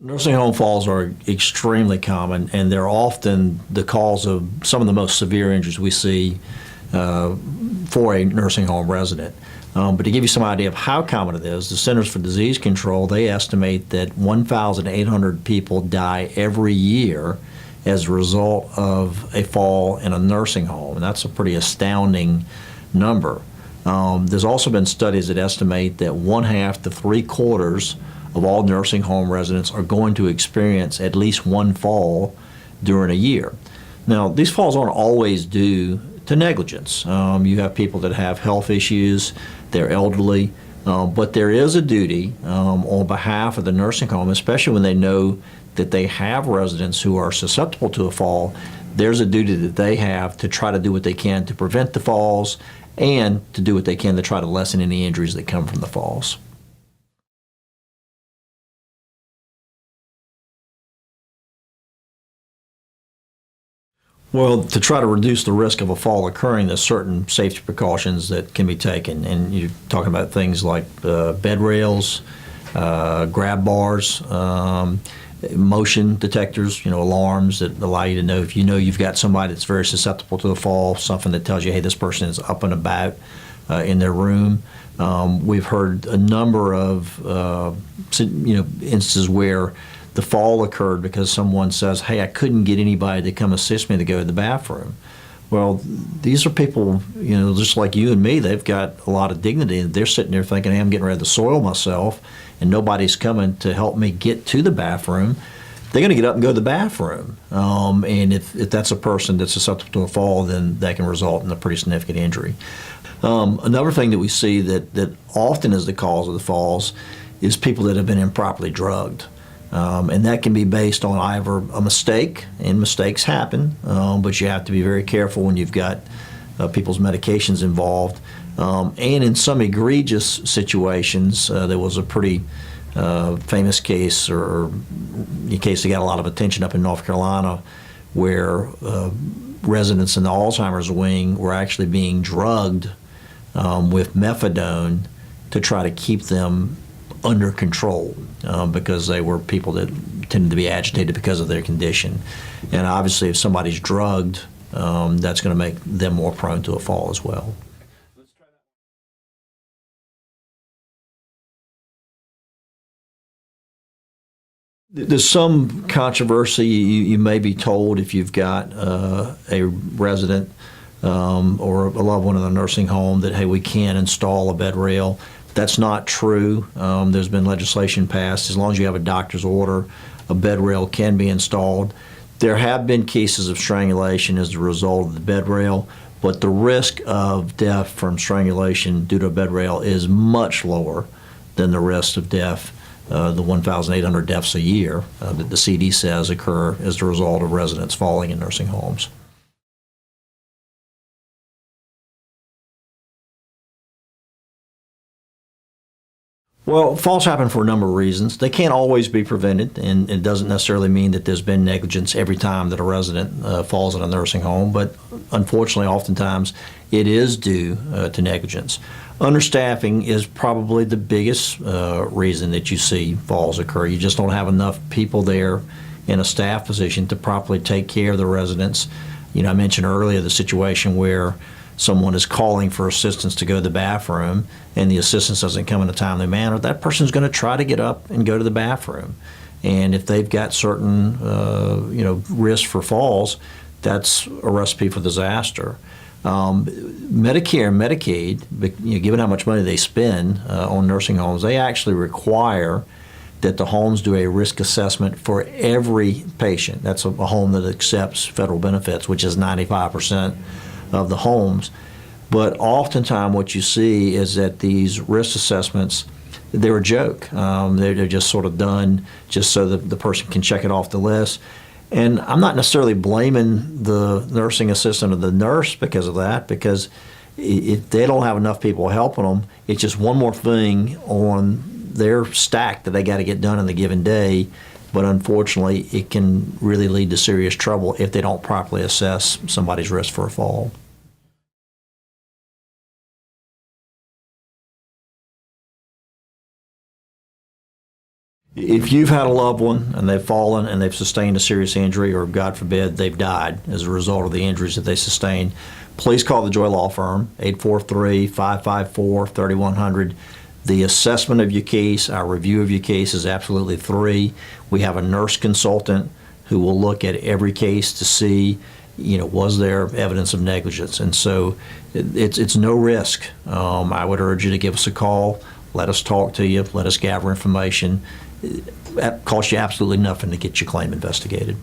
Nursing home falls are extremely common, and they're often the cause of some of the most severe injuries we see for a nursing home resident. But to give you some idea of how common it is, the Centers for Disease Control, they estimate that 1,800 people die every year as a result of a fall in a nursing home, and that's a pretty astounding number. There's also been studies that estimate that 1/2 to 3/4 of all nursing home residents are going to experience at least one fall during a year. Now, these falls aren't always due to negligence. You have people that have health issues, they're elderly, but there is a duty on behalf of the nursing home, especially when they know that they have residents who are susceptible to a fall. There's a duty that they have to try to do what they can to prevent the falls and to do what they can to try to lessen any injuries that come from the falls. Well, to try to reduce the risk of a fall occurring, there's certain safety precautions that can be taken. And you're talking about things like bed rails, grab bars, motion detectors, alarms that allow you to know if you've got somebody that's very susceptible to a fall, something that tells you, hey, this person is up and about in their room. We've heard a number of instances where the fall occurred because someone says, hey, I couldn't get anybody to come assist me to go to the bathroom. Well, these are people, just like you and me, they've got a lot of dignity. They're sitting there thinking, hey, I'm getting ready to soil myself, and nobody's coming to help me get to the bathroom. They're going to get up and go to the bathroom. And if that's a person that's susceptible to a fall, then that can result in a pretty significant injury. Another thing that we see that often is the cause of the falls is people that have been improperly drugged. And that can be based on either a mistake, and mistakes happen, but you have to be very careful when you've got people's medications involved. And in some egregious situations, there was a pretty famous case, or a case that got a lot of attention up in North Carolina, where residents in the Alzheimer's wing were actually being drugged with methadone to try to keep them under control because they were people that tended to be agitated because of their condition. And obviously if somebody's drugged, that's going to make them more prone to a fall as well. There's some controversy. You may be told if you've got a resident or a loved one in a nursing home that, hey, we can't install a bed rail. That's not true. There's been legislation passed. As long as you have a doctor's order, a bed rail can be installed. There have been cases of strangulation as a result of the bed rail, but the risk of death from strangulation due to a bed rail is much lower than the risk of death, the 1,800 deaths a year that the CD says occur as a result of residents falling in nursing homes. Well, falls happen for a number of reasons. They can't always be prevented, and it doesn't necessarily mean that there's been negligence every time that a resident falls in a nursing home, but unfortunately, oftentimes, it is due to negligence. Understaffing is probably the biggest reason that you see falls occur. You just don't have enough people there in a staff position to properly take care of the residents. I mentioned earlier the situation where someone is calling for assistance to go to the bathroom and the assistance doesn't come in a timely manner, that person's going to try to get up and go to the bathroom. And if they've got certain risks for falls, that's a recipe for disaster. Medicare and Medicaid, given how much money they spend on nursing homes, they actually require that the homes do a risk assessment for every patient. That's a home that accepts federal benefits, which is 95% of the homes. But oftentimes what you see is that these risk assessments, they're a joke. They're just sort of done just so that the person can check it off the list. And I'm not necessarily blaming the nursing assistant or the nurse because of that, because if they don't have enough people helping them, it's just one more thing on their stack that they got to get done in the given day. But unfortunately, it can really lead to serious trouble if they don't properly assess somebody's risk for a fall. If you've had a loved one and they've fallen and they've sustained a serious injury, or God forbid they've died as a result of the injuries that they sustained, please call the Joye Law Firm, 843-554-3100. The assessment of your case, our review of your case is absolutely free. We have a nurse consultant who will look at every case to see, was there evidence of negligence? And so it's no risk. I would urge you to give us a call. Let us talk to you. Let us gather information. It costs you absolutely nothing to get your claim investigated.